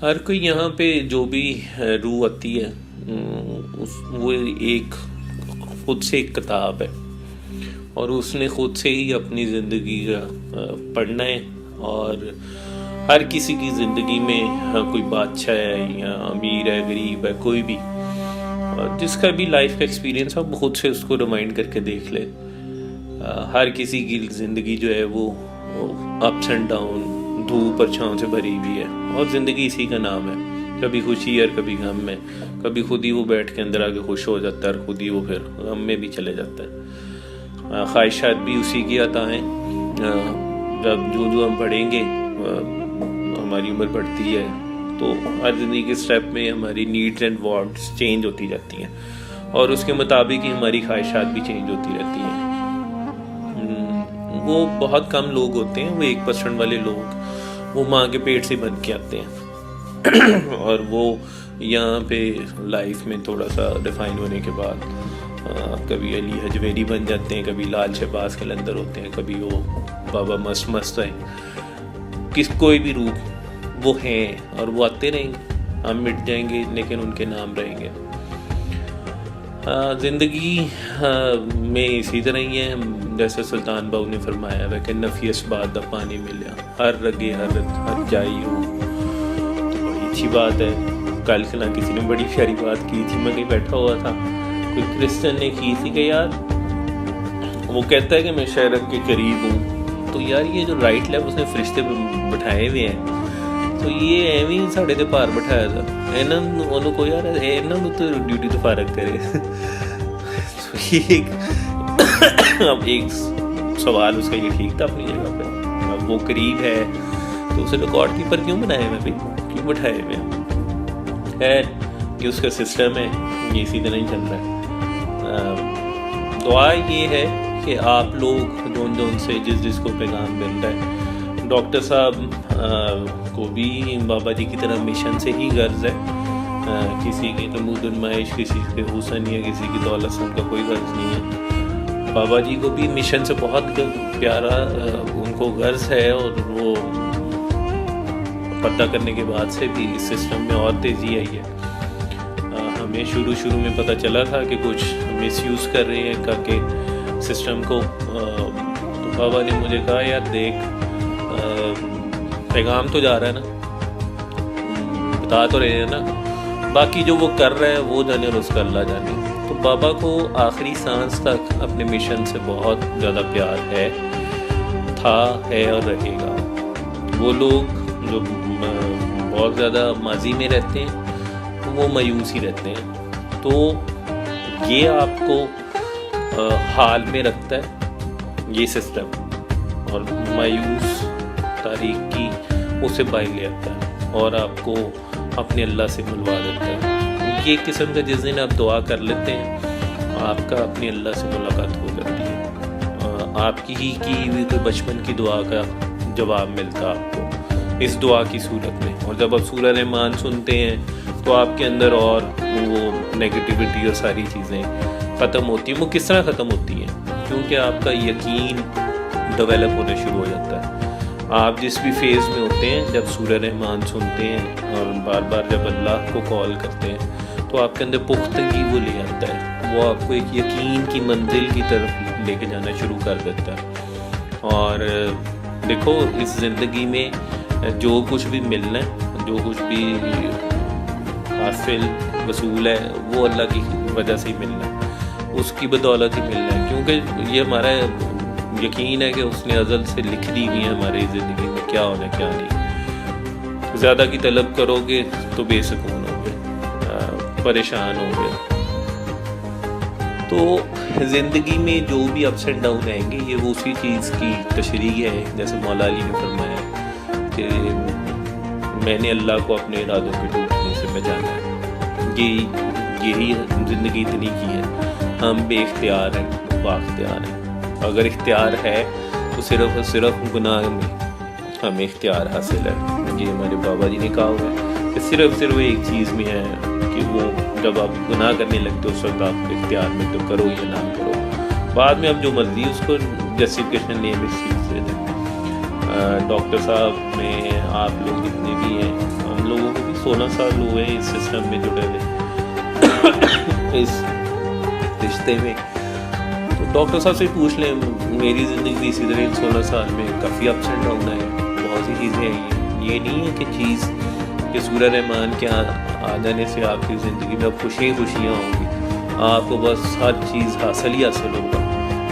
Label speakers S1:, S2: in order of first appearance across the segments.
S1: हर कोई यहाँ पे जो भी रूह आती है वो एक खुद से एक किताब है और उसने खुद से ही अपनी ज़िंदगी का पढ़ना है। और हर किसी की ज़िंदगी में कोई बादशाह है या अमीर है, गरीब है, कोई भी जिसका भी लाइफ का एक्सपीरियंस है वो खुद से उसको रिमाइंड करके देख ले। हर किसी की ज़िंदगी जो है वो अप्स एंड डाउन, धूप और छाँव से भरी हुई है और ज़िंदगी इसी का नाम है। कभी खुशी और कभी गम में, कभी खुद ही वो बैठ के अंदर आके खुश हो जाता है और खुद ही वो फिर गम में भी चले जाता है। ख्वाहिशात भी उसी की अताएं। जब जो हम बढ़ेंगे, हमारी उम्र बढ़ती है तो हर ज़िंदगी के स्टेप में हमारी नीड्स एंड वांट्स चेंज होती जाती हैं और उसके मुताबिक ही हमारी ख्वाहिशात भी चेंज होती रहती हैं। वो बहुत कम लोग होते हैं, वो 1% वाले लोग वो माँ के पेट से बन के आते हैं और वो यहाँ पे लाइफ में थोड़ा सा रिफाइन होने के बाद कभी अली हजवेरी बन जाते हैं, कभी लाल शहबाज कलंदर होते हैं, कभी वो बाबा मस्त है। कोई भी रूप वो हैं और वो आते रहेंगे। हम मिट जाएंगे लेकिन उनके नाम रहेंगे। ज़िंदगी में इसी तरह ही है, जैसे सुल्तान बाहू ने फरमाया है कि नफियस बाद पानी मिलिया हर रगे हर जाई हो। तो बड़ी अच्छी बात है। कल खिला किसी ने बड़ी प्यारी बात की थी, मैं कहीं बैठा हुआ था, कोई क्रिश्चियन ने की थी कि यार वो कहता है कि मैं शहरक के करीब हूँ, तो यार ये जो राइट लेफ्ट उसने फरिश्ते बिठाए हुए हैं तो ये एवं साढ़े ते भार बिठाया था इन्होंने को यार इन्होंने तो ड्यूटी तो फारक करे तो ये अब एक सवाल उसका ये ठीक था अपनी जगह पे। अब वो करीब है तो उसे रिकॉर्ड कीपर क्यों बनाए हुए भाई, क्यों बिठाए हुए? खैर ये उसका सिस्टम है, ये इसी तरह ही चल रहा है। दुआ ये है कि आप लोग जोन से जिसको पैगाम मिल रहा है, डॉक्टर साहब को भी बाबा जी की तरह मिशन से ही गर्ज है। किसी की नमूद नुमाइश, किसी के हुसन या किसी की दौलत से उनका कोई गर्ज नहीं है। बाबा जी को भी मिशन से बहुत प्यारा उनको गर्ज है और वो पता करने के बाद से भी इस सिस्टम में और तेज़ी आई है। हमें शुरू में पता चला था कि कुछ मिसयूज़ कर रहे हैं करके सिस्टम को, तो बाबा ने मुझे कहा यार देख पैगाम तो जा रहा है ना, बता तो रहे हैं ना, बाकी जो वो कर रहे हैं वो जाने और उसका अल्लाह जाने। तो बाबा को आखिरी सांस तक अपने मिशन से बहुत ज़्यादा प्यार है और रहेगा। वो लोग जो बहुत ज़्यादा माजी में रहते हैं वो मायूस ही रहते हैं। तो ये आपको हाल में रखता है ये सिस्टम और मायूस तारीख की उसे बाहर ले आता है और आपको अपने अल्लाह से मिलवा देता है। ये किस्म का जिस दिन आप दुआ कर लेते हैं आपका अपने अल्लाह से मुलाकात हो जाती है। आपकी ही की हुई कोई बचपन की दुआ का जवाब मिलता है आपको इस दुआ की सूरत में। और जब आप सूरह रहमान सुनते हैं तो आपके अंदर और वो नेगेटिविटी और सारी चीज़ें ख़त्म होती हैं। वो किस तरह ख़त्म होती हैं? क्योंकि आपका यकीन डेवलप होना शुरू हो जाता है। आप जिस भी फेज़ में होते हैं, जब सूरह रहमान सुनते हैं और बार बार जब अल्लाह को कॉल करते हैं तो आपके अंदर पुख्तगी वो ले आता है। वो आपको एक यकीन की मंजिल की तरफ लेके जाना शुरू कर देता है। और देखो इस ज़िंदगी में जो कुछ भी मिलना है, जो कुछ भी हासिल वसूल है वो अल्लाह की वजह से ही मिलना है, उसकी बदौलत ही मिलना है। क्योंकि ये हमारा यकीन है कि उसने अज़ल से लिख दी हुई है हमारी ज़िंदगी में क्या होना क्या नहीं। ज़्यादा की तलब करोगे तो बेसुकून होगे, परेशान होगे। तो ज़िंदगी में जो भी अप्स एंड डाउन आएंगे ये वो उसी चीज़ की तशरीह है। जैसे मौला अली ने फरमाया कि मैंने अल्लाह को अपने इरादों के टूटने से बचाना है। यही ज़िंदगी इतनी की है। हम बेख्तियार हैं, बाख्तियार हैं। अगर इख्तियार है तो सिर्फ गुनाह में हमें इख्तियार हासिल है। ये हमारे बाबा जी ने कहा हुआ है कि सिर्फ एक चीज़ में है कि वो जब आप गुनाह करने लगते हो उस वक्त आप इख्तियार में तो करो या ना करो, बाद में आप जो मर्जी उसको जस्टिफिकेशन नहीं इस चीज़ से दें। डॉक्टर साहब में आप लोग जितने भी हैं हम लोगों को भी 16 साल हुए इस सिस्टम में जुड़े हुए, इस रिश्ते में। तो डॉक्टर साहब से पूछ लें, मेरी ज़िंदगी भी इसी तरह इन 16 साल में काफ़ी अप्स एंड डाउन है, बहुत सी चीज़ें हैं। ये नहीं है कि चीज़ कि सूरह रहमान के आ जाने से आपकी ज़िंदगी में अब खुशियाँ होंगी, आपको बस हर चीज़ हासिल ही हासिल होगा,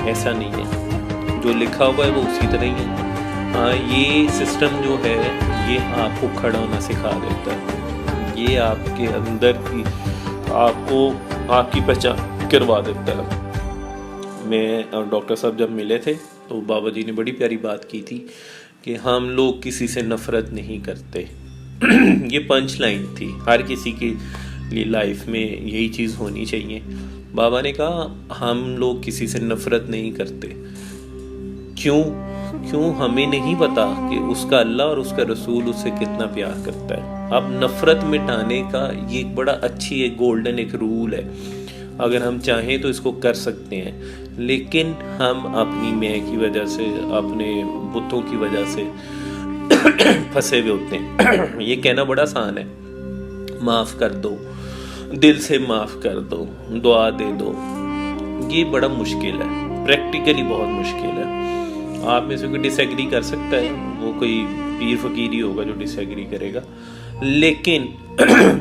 S1: ऐसा नहीं है। जो लिखा हुआ है वो उसी तरह ही है। हाँ, ये सिस्टम जो है ये आपको खड़ा होना सिखा देता है, ये आपके अंदर की आपको आपकी पहचान करवा देता है। मैं और डॉक्टर साहब जब मिले थे तो बाबा जी ने बड़ी प्यारी बात की थी कि हम लोग किसी से नफ़रत नहीं करते। ये पंच लाइन थी, हर किसी के लिए लाइफ में यही चीज़ होनी चाहिए। बाबा ने कहा हम लोग किसी से नफ़रत नहीं करते। क्यों हमें नहीं पता कि उसका अल्लाह और उसका रसूल उससे कितना प्यार करता है। अब नफ़रत मिटाने का ये एक बड़ा अच्छी एक गोल्डन एक रूल है, अगर हम चाहें तो इसको कर सकते हैं, लेकिन हम अपनी मैं की वजह से, अपने बुतों की वजह से फंसे हुए होते हैं। ये कहना बड़ा आसान है, माफ़ कर दो, दिल से माफ़ कर दो, दुआ दे दो, ये बड़ा मुश्किल है, प्रैक्टिकली बहुत मुश्किल है। आप में से कोई डिसएग्री कर सकता है, वो कोई पीर फकीर ही होगा जो डिसएग्री करेगा, लेकिन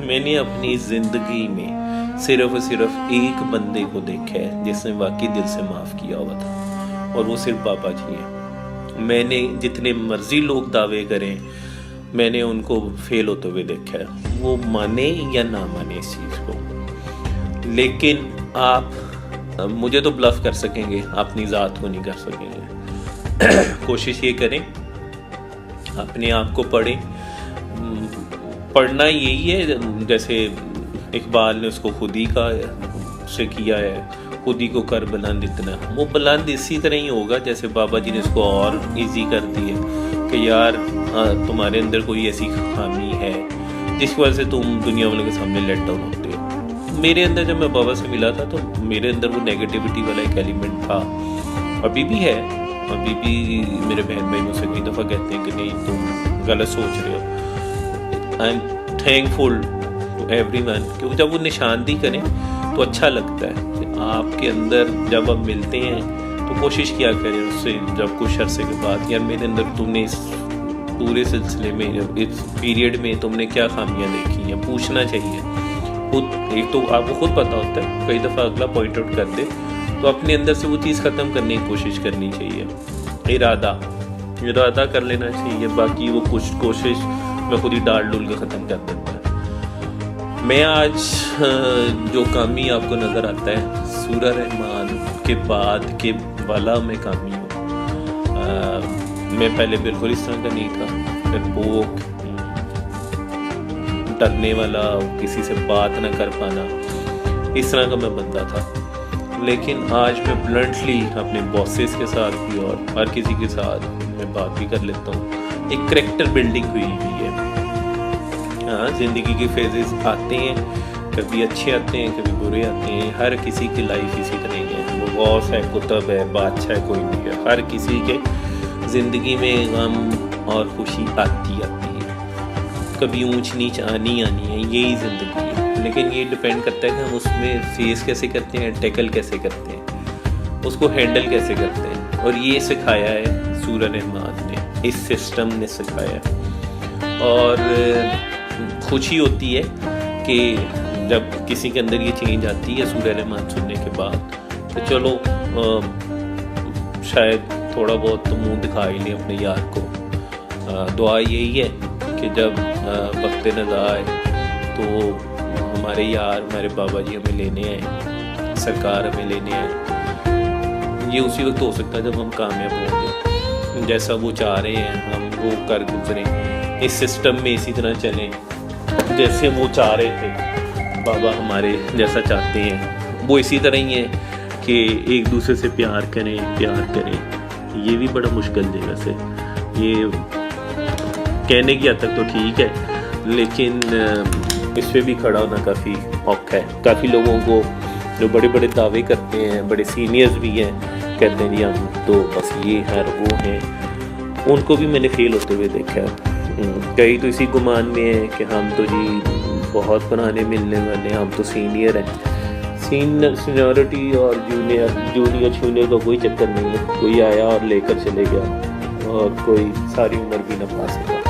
S1: मैंने अपनी ज़िंदगी में सिर्फ और सिर्फ एक बंदे को देखा है जिसने वाकई दिल से माफ़ किया हुआ था, और वो सिर्फ बाबा जी हैं। मैंने जितने मर्जी लोग दावे करें, मैंने उनको फेल होते हुए देखा है, वो माने या ना माने इस चीज़ को। लेकिन आप मुझे तो ब्लफ कर सकेंगे, अपनी ज़ात को नहीं कर सकेंगे। कोशिश ये करें, अपने आप को पढ़ें। पढ़ना यही है, जैसे इकबाल ने उसको खुद ही का से किया है, खुद ही को कर बुलंद इतना, वो बुलंद इसी तरह ही होगा जैसे बाबा जी ने इसको और इजी कर दी है कि यार तुम्हारे अंदर कोई ऐसी खामी है जिसकी वजह से तुम दुनिया वालों के सामने लेट डाउन होते हो। मेरे अंदर जब मैं बाबा से मिला था तो मेरे अंदर वो नेगेटिविटी वाला एक एलिमेंट था, अभी भी है, अभी भी मेरे बहन भाई मुझसे कई दफ़ा कहते हैं कि नहीं तुम गलत सोच रहे हो। I am thankful to everyone, क्योंकि जब वो निशानदी करें तो अच्छा लगता है कि आपके अंदर जब आप मिलते हैं तो कोशिश किया करें उससे, जब कुछ अरसे के बाद, यार मेरे अंदर तुमने इस पूरे सिलसिले में, इस पीरियड में तुमने क्या खामियां देखी हैं, पूछना चाहिए खुद। एक तो आपको खुद पता होता है, कई दफ़ा अगला पॉइंट आउट कर दे तो अपने अंदर से वो चीज़ ख़त्म करने की कोशिश करनी चाहिए। इरादा कर लेना चाहिए, बाकी वो कुछ कोशिश मैं खुद ही डाल डुल के ख़त्म कर देता है। मैं आज जो कामी आपको नज़र आता है, सूरह रहमान के बाद के वाला में कामी हूँ। मैं पहले बिल्कुल इस तरह का नहीं था, डरपोक, डरने वाला, किसी से बात ना कर पाना, इस तरह का मैं बंदा था। लेकिन आज मैं ब्लंटली अपने बॉसेस के साथ भी और हर किसी के साथ मैं बात भी कर लेता हूँ। एक करैक्टर बिल्डिंग हुई है। हाँ, ज़िंदगी के फेजेस आते हैं, कभी अच्छे आते हैं, कभी बुरे आते हैं, हर किसी की लाइफ इसी तरह ही है। वो गौस है, कुतुब है, बादशाह है, कोई भी है, हर किसी के ज़िंदगी में गम और खुशी आती है, कभी ऊंच नीच आनी है, यही ज़िंदगी है। लेकिन ये डिपेंड करता है कि हम उसमें फेस कैसे करते हैं, टैकल कैसे करते हैं, उसको हैंडल कैसे करते हैं। और ये सिखाया है सूरह रहमान ने, इस सिस्टम ने सिखाया। और खुशी होती है कि जब किसी के अंदर ये चेंज आती है सूरह रहमान सुनने के बाद, तो चलो शायद थोड़ा बहुत तो मुंह दिखा ही लें अपने यार को। दुआ यही है कि जब वक्त नज़ा आए तो हमारे यार, हमारे बाबा जी हमें लेने आए, सरकार हमें लेने आए। ये उसी वक्त हो सकता है जब हम कामयाब होंगे, जैसा वो चाह रहे हैं हम वो कर गुजरें, इस सिस्टम में इसी तरह चलें जैसे वो चाह रहे थे, बाबा हमारे जैसा चाहते हैं, वो इसी तरह ही है कि एक दूसरे से प्यार करें। ये भी बड़ा मुश्किल है, वैसे ये कहने की हद तक तो ठीक है, लेकिन इस पे भी खड़ा होना काफ़ी औखा है। काफ़ी लोगों को जो बड़े बड़े दावे करते हैं, बड़े सीनियर्स भी हैं, कहते हैं जी हम तो बस ये है वो हैं, उनको भी मैंने फेल होते हुए देखा है। कई तो इसी गुमान में है कि हम तो जी बहुत पुराने मिलने वाले हैं, हम तो सीनियर हैं। सीनियरिटी और जूनियर का कोई चक्कर नहीं है। कोई आया और लेकर चले गया, और कोई सारी उम्र भी ना पा सका।